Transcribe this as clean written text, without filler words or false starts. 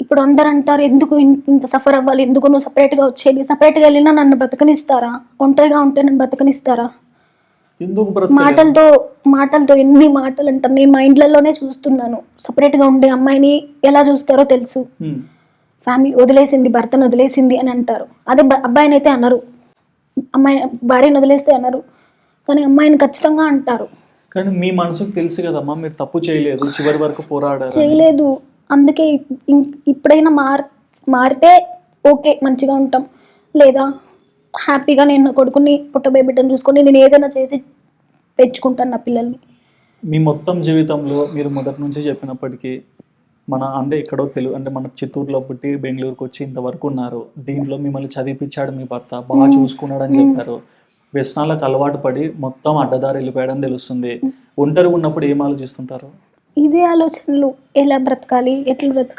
ఇప్పుడు అందరు అంటారు, ఎందుకు ఇంత సఫర్ అవ్వాలి, ఎందుకు నువ్వు సపరేట్గా వచ్చేది, సపరేట్గా వెళ్ళినా నన్ను బతకనిస్తారా, ఒంటరిగా ఉంటే నన్ను బతకనిస్తారా? ఎందుకు బ్రతకలేదు? మాటలతో ఎన్ని మాటలు అంటారు. నేను మా ఇండ్లలోనే చూస్తున్నాను. సపరేట్గా ఉండే అమ్మాయిని ఎలా చూస్తారో తెలుసు. ఫ్యామిలీ వదిలేసింది, భర్తను వదిలేసింది అని అంటారు. అదే అబ్బాయిని అయితే అనరు, అమ్మాయి భార్యను వదిలేస్తే అనరు, కానీ అమ్మాయిని ఖచ్చితంగా అంటారు. కానీ మీ మనసుకు తెలుసు కదమ్మా, మీరు తప్పు చేయలేదు, చివరి వరకు పోరాడారు. చేయలేదు. అందుకే ఇప్పుడైనా మారితే ఓకే, మంచిగా ఉంటాం. లేదా హ్యాపీగా నేను నా కొడుకుని పుట్టబోయే బిడ్డను చూసుకొని నేను ఏదైనా చేసి పెంచుకుంటాను నా పిల్లల్ని. మీ మొత్తం జీవితంలో మీరు మొదటి నుంచి చెప్పినప్పటికీ అంటే ఎక్కడో అంటే మన చిత్తూరులో పుట్టి బెంగళూరుకు వచ్చి ఇంతవరకు ఉన్నారు. దీంట్లో మిమ్మల్ని చదివిపించాడు మీ భర్త, బాగా చూసుకున్నాడు అని చెప్పారు. వ్యసనాలకు అలవాటు పడి మొత్తం అడ్డదారి వెళ్ళిపోయాడని తెలుస్తుంది. ఒంటరిగా ఉన్నప్పుడు ఏం ఆలోచిస్తుంటారు? ఇదే ఆలోచనలు, ఎలా బ్రతకాలి, ఎట్లా బ్రతకాలి.